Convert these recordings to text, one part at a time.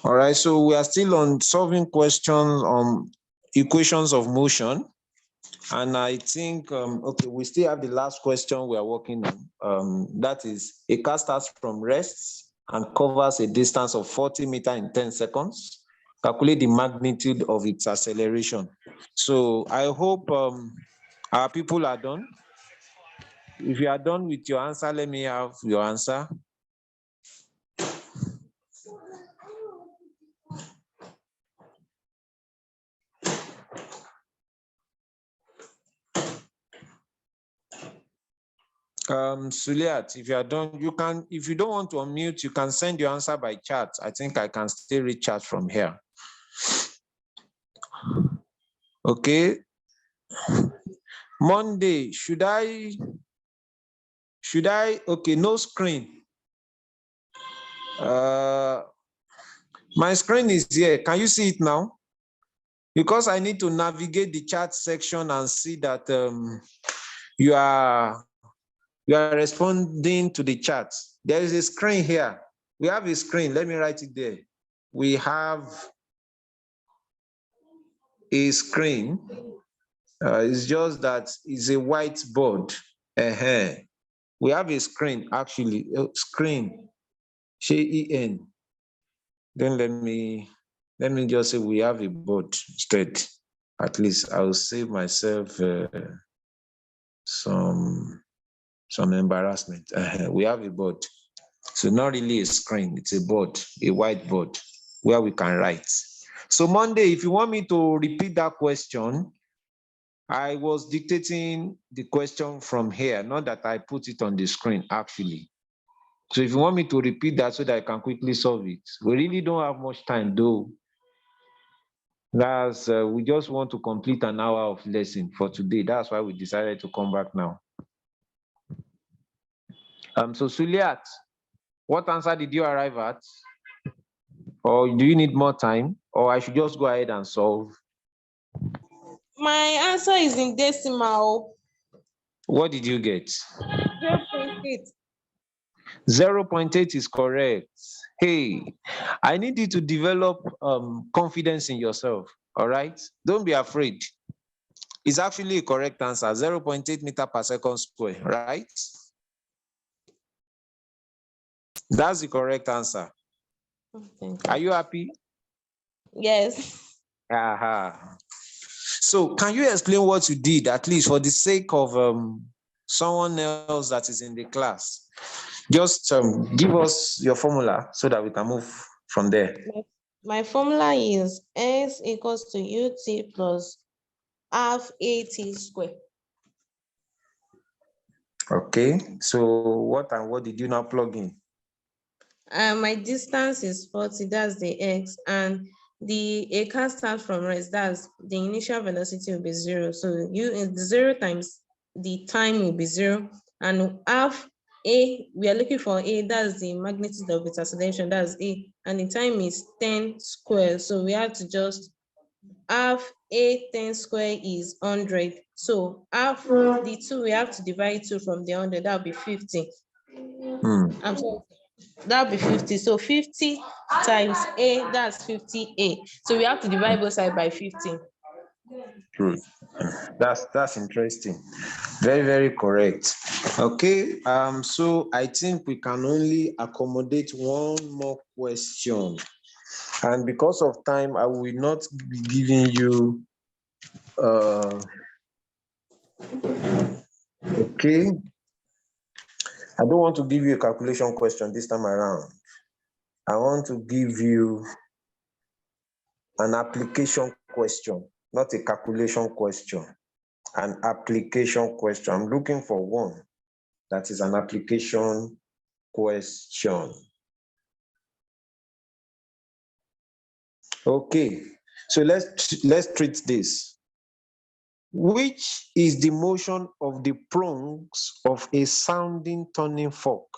All right, so we are still on solving questions on equations of motion. And I think, okay, we still have the last question we are working on. That is, a car starts from rest and covers a distance of 40 meters in 10 seconds. Calculate the magnitude of its acceleration. So I hope our people are done. If you are done with your answer, let me have your answer. Suliat, if you are done, you can, if you don't want to unmute, you can send your answer by chat. I think I can still read chat from here. Okay. Monday, should I, okay, no screen. My screen is here. Can you see it now? Because I need to navigate the chat section and see that you are responding to the chat. There is a screen here. We have a screen. Let me write it there. We have a screen. It's just that it's a whiteboard. We have a screen, actually. Screen. She-E-N. Then let me just say we have a board instead. At least I'll save myself some embarrassment. We have a board. So not really a screen, it's a board, a whiteboard where we can write. So Monday, if you want me to repeat that question, I was dictating the question from here, not that I put it on the screen actually. So if you want me to repeat that so that I can quickly solve it, we really don't have much time though. That's we just want to complete an hour of lesson for today. That's why we decided to come back now. So Suliat, what answer did you arrive at? Or do you need more time? Or I should just go ahead and solve? My answer is in decimal. What did you get? 0.8. 0.8 is correct. Hey, I need you to develop confidence in yourself, all right? Don't be afraid. It's actually a correct answer, 0.8 meters per second square, right? That's the correct answer. Are you happy? Yes. So can you explain what you did, at least for the sake of someone else that is in the class? Just give us your formula so that we can move from there. My formula is S equals to UT plus half AT square. Okay, so what and what did you now plug in? My distance is 40, that's the X, and a car starts from rest, that's the initial velocity will be 0. So the 0 times the time will be 0, and half A, we are looking for A, that's the magnitude of its acceleration, that's A, and the time is 10 square. So we have to just half A 10 square is 100. So half the 2, we have to divide 2 from the 100, that'll be 50. I'm sorry. That'll be 50. So 50 times A, that's 50A. So we have to divide both sides by 50. Good. That's interesting. Very, very correct. Okay. So I think we can only accommodate one more question. And because of time, I will not be giving you okay. I don't want to give you a calculation question this time around. I want to give you an application question, not a calculation question, an application question. I'm looking for one that is an application question. Okay, so let's treat this. Which is the motion of the prongs of a sounding turning fork?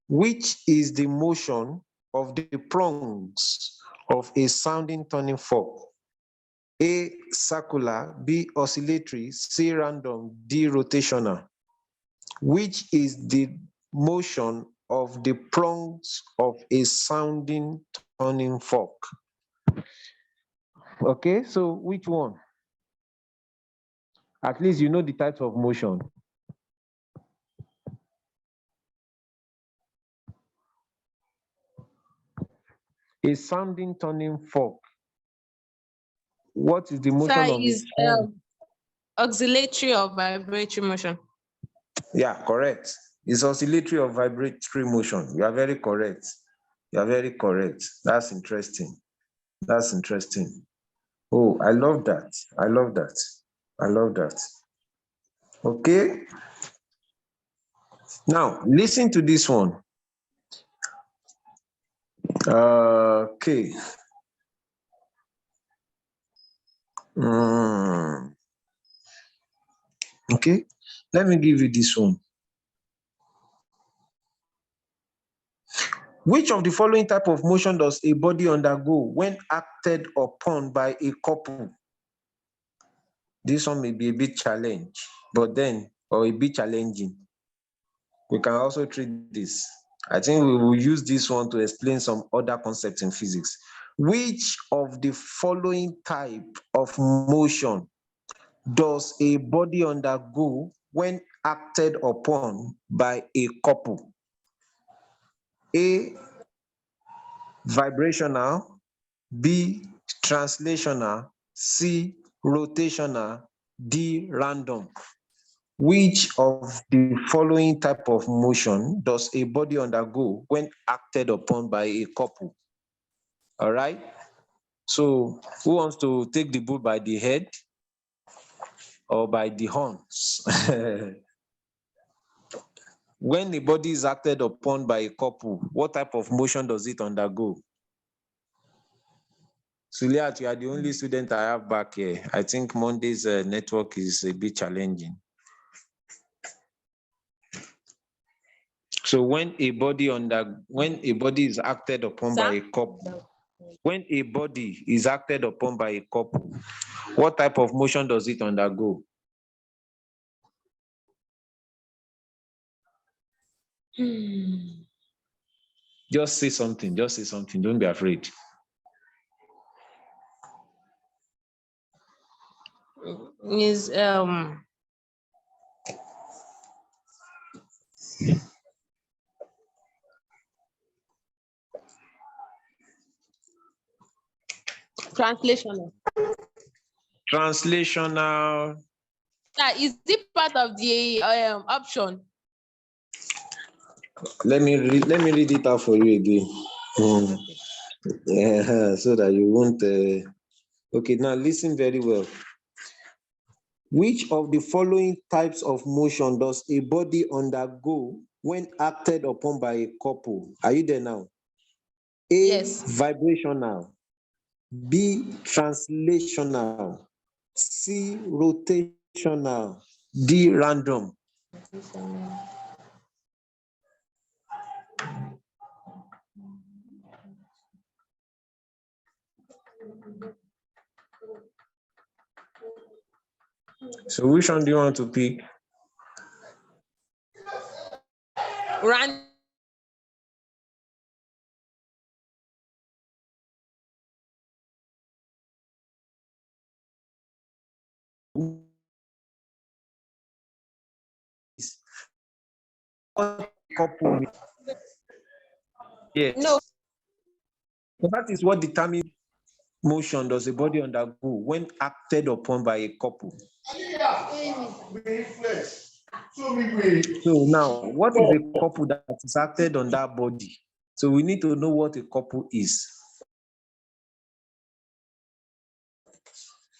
Which is the motion of the prongs of a sounding turning fork? A, circular, B, oscillatory, C, random, D, rotational. Which is the motion of the prongs of a sounding turning fork. Okay, so which one? At least you know the types of motion. A sounding turning fork. What is the motion Sir, of is it? oscillatory or vibratory motion? Yeah, correct. It's oscillatory or vibratory motion. You are very correct. You are very correct. That's interesting. That's interesting. Oh, I love that. I love that. I love that. Okay. Now, listen to this one. Okay. Okay. Let me give you this one. Which of the following type of motion does a body undergo when acted upon by a couple? This one may be a bit challenging, or a bit challenging. We can also treat this. I think we will use this one to explain some other concepts in physics. Which of the following type of motion does a body undergo when acted upon by a couple? A, vibrational, B, translational, C, rotational, D, random. Which of the following type of motion does a body undergo when acted upon by a couple? All right. So who wants to take the bull by the head or by the horns? When a body is acted upon by a couple, what type of motion does it undergo? Suliat, you are the only student I have back here. I think Monday's network is a bit challenging. So when a body is acted upon by a couple, when a body is acted upon by a couple, what type of motion does it undergo? Just say something. Just say something. Don't be afraid. Is translational. Translational. Is it part of the option? Let me read it out for you again. Yeah, so that you won't. Okay, now listen very well. Which of the following types of motion does a body undergo when acted upon by a couple? Are you there now? A, Yes. vibrational, B, translational, C, rotational, D, random. So which one do you want to pick? Random. Couple. Yes. No. So that is what determines motion does a body undergo when acted upon by a couple. So now, what is a couple that is acted on that body? So we need to know what a couple is.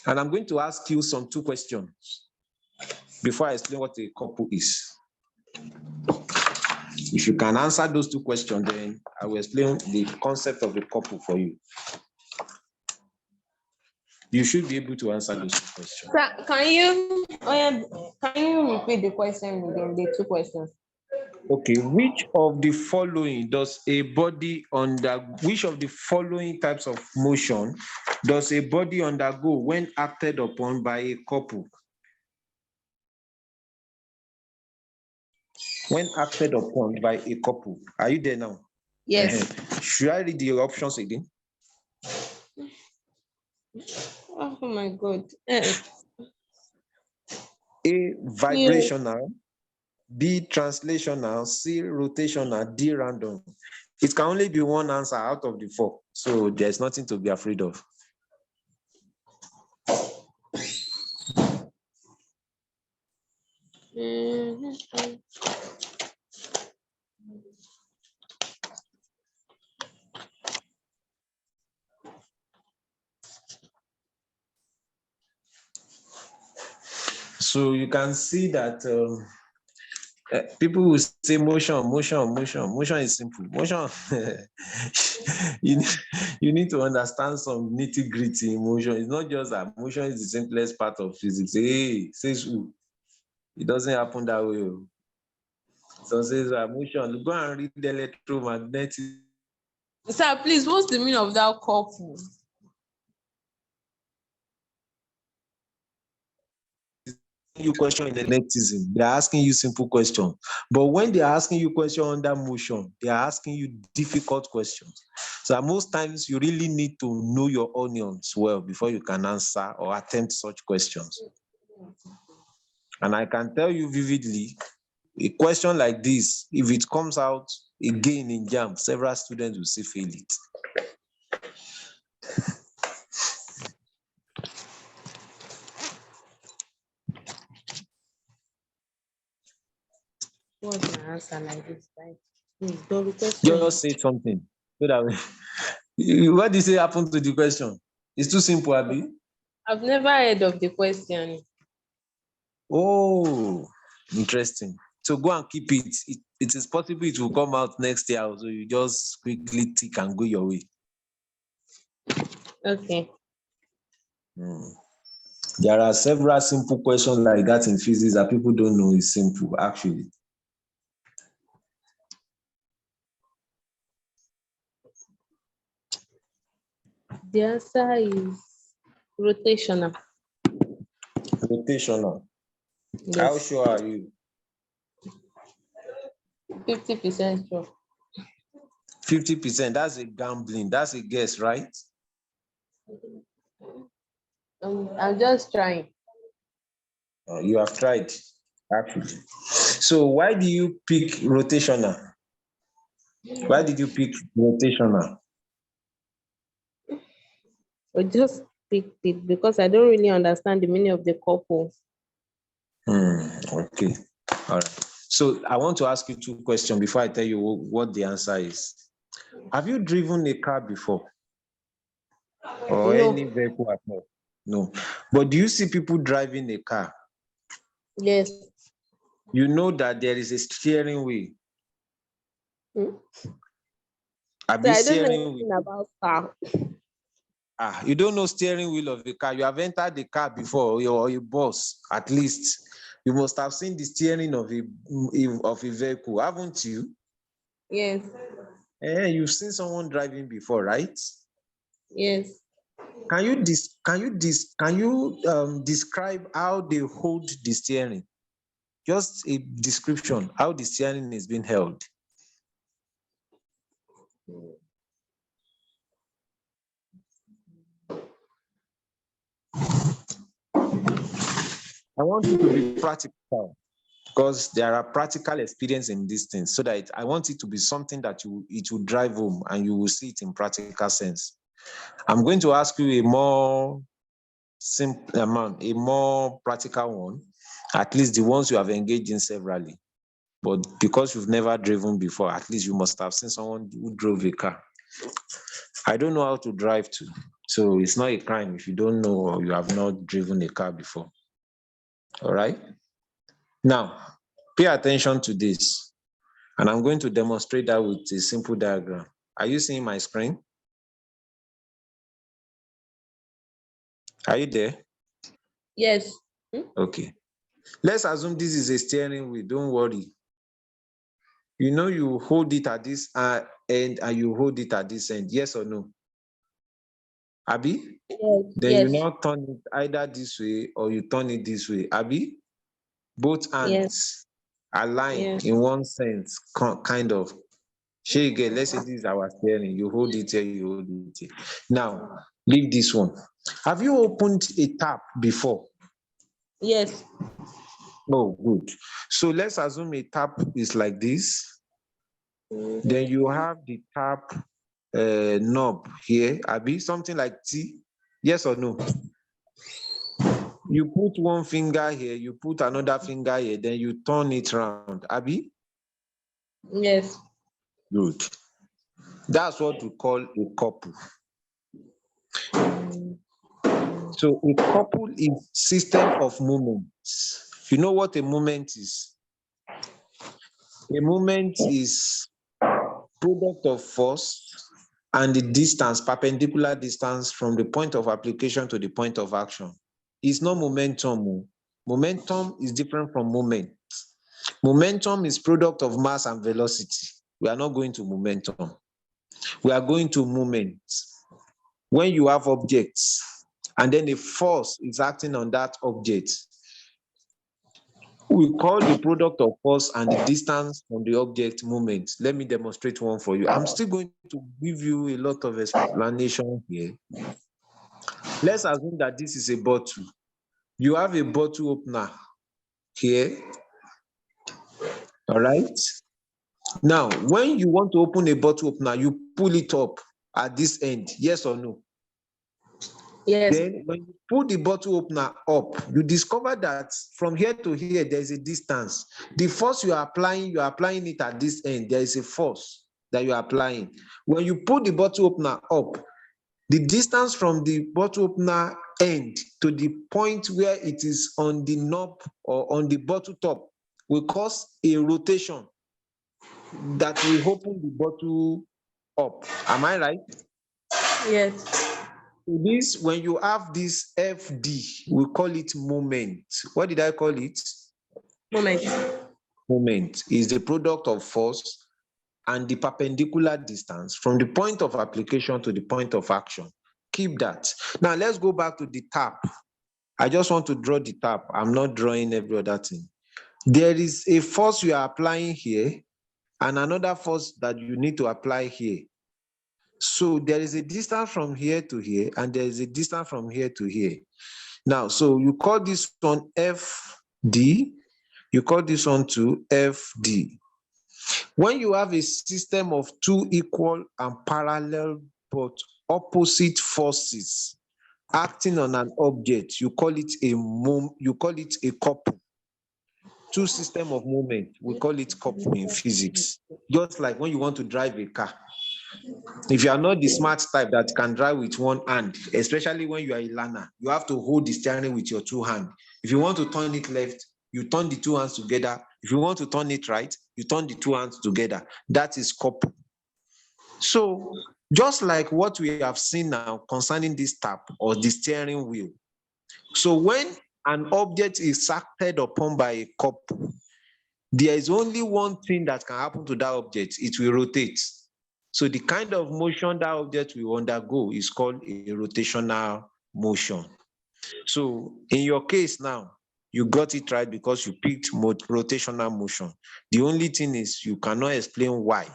And I'm going to ask you some 2 questions before I explain what a couple is. If you can answer those 2 questions, then I will explain the concept of a couple for you. You should be able to answer those 2 questions. Sir, can you repeat the question again, the 2 questions? Okay, which of the following does a body which of the following types of motion does a body undergo when acted upon by a couple? When acted upon by a couple. Are you there now? Yes. Should I read the options again? Oh my God. A, You. vibrational, B, translational, C, rotational, D, random. It can only be one answer out of the four. So there's nothing to be afraid of. Mhm. So you can see that people will say motion, motion, motion. Motion is simple. Motion, you, need, you need to understand some nitty gritty in motion. It's not just that motion is the simplest part of physics. Hey, says who? It doesn't happen that way. So says motion. Go and read the electromagnetic. Sir, please, what's the meaning of that couple? You question in magnetism, they're asking you simple questions. But when they're asking you question under motion, they're asking you difficult questions. So most times you really need to know your onions well before you can answer or attempt such questions. And I can tell you vividly, a question like this, if it comes out again in JAM, several students will still fail it. What's my answer like this? Like, please don't request me. Just say something. So that what do you say happened to the question? It's too simple, Abby. I've never heard of the question. Oh, interesting. So go and keep it. It is possible it will come out next year. So you just quickly tick and go your way. Okay. There are several simple questions like that in physics that people don't know is simple, actually. The answer is rotational. Rotational. How Yes. sure are you? 50% sure. 50%. That's a gambling. That's a guess, right? I'm just trying. You have tried, actually. So why do you pick rotational? Why did you pick rotational? I just picked it because I don't really understand the meaning of the couple. Okay. All right. So I want to ask you two questions before I tell you what the answer is. Have you driven a car before or any No. vehicle at all? No. But do you see people driving a car? Yes. You know that there is a steering wheel. Hmm? Have So you I don't know steering wheel? anything about car. You don't know steering wheel of a car. You have entered the car before, or a bus, at least. You must have seen the steering of a vehicle, haven't you? Yes. You've seen someone driving before, right? Yes. Can you describe how they hold the steering? Just a description how the steering is being held. I want you to be practical because there are practical experience in these things, so that I want it to be something that it will drive home and you will see it in practical sense. I'm going to ask you a more simple amount, a more practical one, at least the ones you have engaged in severally. But because you've never driven before, at least you must have seen someone who drove a car. I don't know how to drive too. So it's not a crime if you don't know or you have not driven a car before. All right. Now, pay attention to this. And I'm going to demonstrate that with a simple diagram. Are you seeing my screen? Are you there? Yes. Okay. Let's assume this is a steering wheel. Don't worry. You know you hold it at this end and you hold it at this end. Yes or no? Abi? Yes. Then you Yes. now turn it either this way or you turn it this way. Abi? Both Yes. hands align Yes. in one sense, kind of. Let's say this is our steering. You hold it here, you hold it here. Now, leave this one. Have you opened a tap before? Yes. Oh, good. So let's assume a tap is like this. Then you have the tap knob here, Abi, something like T. Yes or no? You put one finger here, you put another finger here, then you turn it around, Abi? Yes. Good. That's what we call a couple. So a couple is system of movements. You know what a movement is? A movement is product of force and the distance, perpendicular distance from the point of application to the point of action. It's not momentum. Momentum is different from moment. Momentum is product of mass and velocity. We are not going to momentum. We are going to movement. When you have objects and then a force is acting on that object, we call the product of force and the distance from the object moment. Let me demonstrate one for you. I'm still going to give you a lot of explanation here. Let's assume that this is a bottle. You have a bottle opener here. All right. Now, when you want to open a bottle opener, you pull it up at this end. Yes or no? Yes. Then when you pull the bottle opener up, you discover that from here to here, there is a distance. The force you are applying it at this end. There is a force that you are applying. When you pull the bottle opener up, the distance from the bottle opener end to the point where it is on the knob or on the bottle top will cause a rotation that will open the bottle up. Am I right? Yes. This, when you have this FD, we call it moment. What did I call it? Moment. Moment is the product of force and the perpendicular distance from the point of application to the point of action. Keep that. Now let's go back to the tap. I just want to draw the tap. I'm not drawing every other thing. There is a force you are applying here and another force that you need to apply here. So there is a distance from here to here, and there is a distance from here to here. Now, so you call this one FD, you call this one to FD. When you have a system of two equal and parallel but opposite forces acting on an object, you call it a couple. Two system of movement, we call it couple in physics. Just like when you want to drive a car. If you are not the smart type that can drive with one hand, especially when you are a learner, you have to hold the steering with your two hands. If you want to turn it left, you turn the two hands together. If you want to turn it right, you turn the two hands together. That is couple. So just like what we have seen now concerning this tap or the steering wheel. So when an object is acted upon by a couple, there is only one thing that can happen to that object. It will rotate. So the kind of motion that object will undergo is called a rotational motion. So in your case now, you got it right because you picked rotational motion. The only thing is you cannot explain why,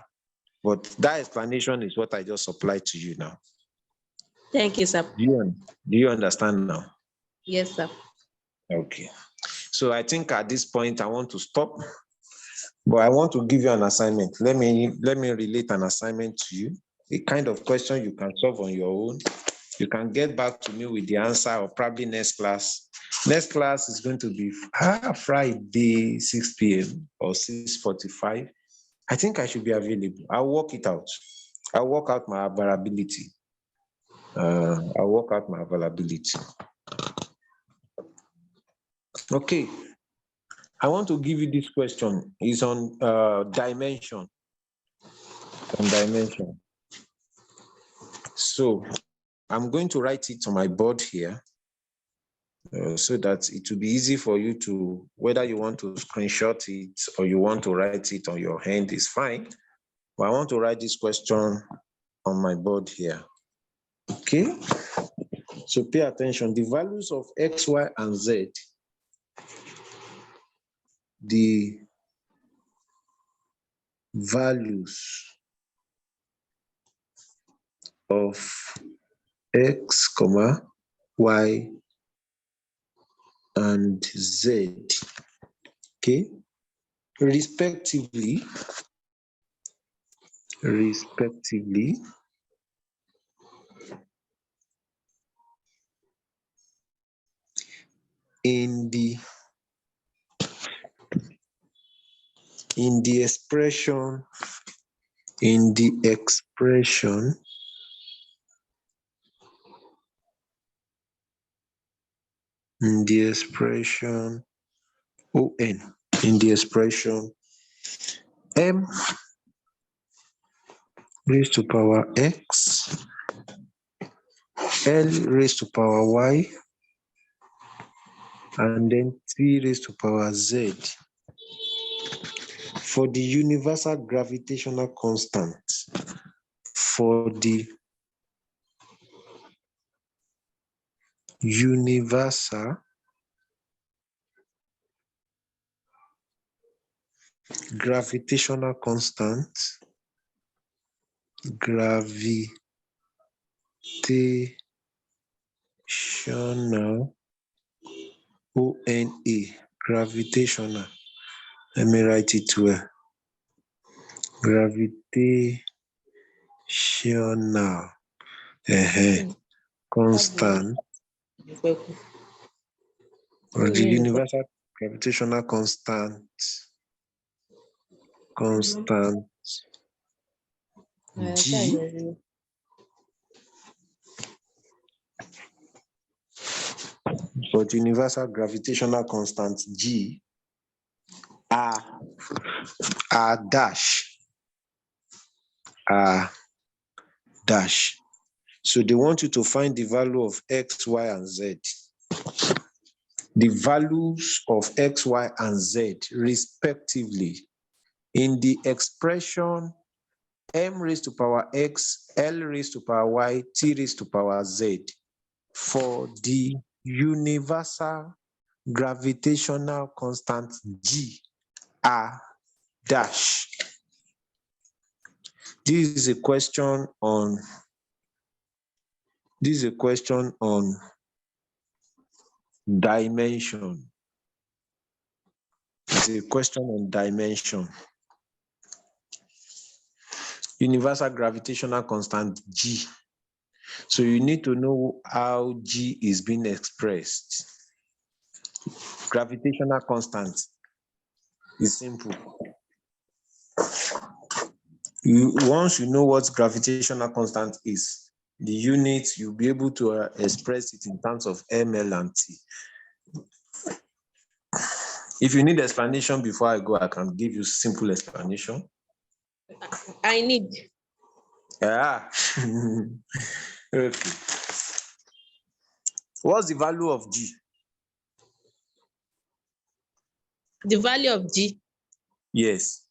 but that explanation is what I just supplied to you now. Thank you, sir. Do you understand now? Yes, sir. Okay. So I think at this point I want to stop, but I want to give you an assignment. Let me relate an assignment to you, a kind of question you can solve on your own. You can get back to me with the answer or probably next class. Next class is going to be Friday, 6 p.m. or 6:45. I think I should be available. I'll work it out. I'll work out my availability. Okay. I want to give you this question. It's on dimension. So I'm going to write it on my board here so that it will be easy for you to, whether you want to screenshot it or you want to write it on your hand is fine. But I want to write this question on my board here. Okay. So pay attention. The values of X, Y, and Z, the values of X, Y, and Z, okay, respectively, in the expression ON, in the expression M raised to power X, L raised to power Y, and then T raised to power Z. For the universal gravitational constant, for the universal gravitational constant, gravitational, ONA, gravitational. Let me write it well. Gravitational constant, or the universal gravitational constant, G, for the universal gravitational constant G, R dash. So they want you to find the value of X, Y, and Z. The values of X, Y, and Z respectively in the expression M raised to power X, L raised to power Y, T raised to power Z for the universal gravitational constant G, R dash. This is a question on dimension. It's a question on dimension. Universal gravitational constant G. So you need to know how G is being expressed. Gravitational constant is simple. Once you know what gravitational constant is, the units, you'll be able to express it in terms of ml and t. If you need explanation before I go, I can give you simple explanation. I need. Yeah. Okay. What's the value of G? The value of G? Yes.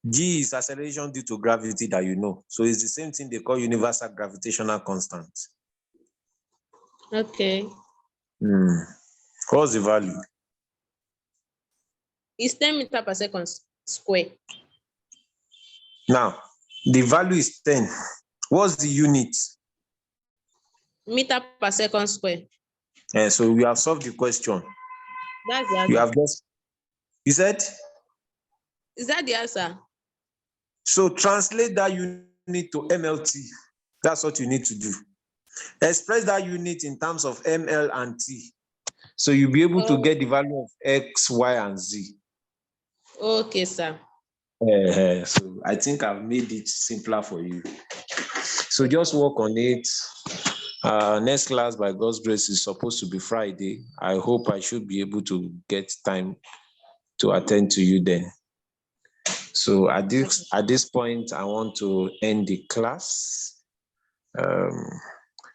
G is acceleration due to gravity that you know. So it's the same thing they call universal gravitational constant. Okay. What's the value? It's 10 meters per second square. Now, the value is 10. What's the unit? Meter per second square. So we have solved the question. That's the answer. You have just, you said? Is that the answer? So translate that unit to MLT. That's what you need to do. Express that unit in terms of ML and T. So you'll be able to get the value of X, Y, and Z. Okay, sir. So I think I've made it simpler for you. So just work on it. Next class, by God's grace, is supposed to be Friday. I hope I should be able to get time to attend to you then. So at this point, I want to end the class.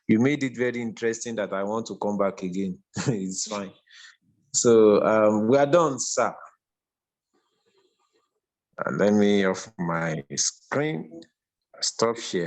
You made it very interesting that I want to come back again. It's fine. So we are done, sir. Let me off my screen. Stop share.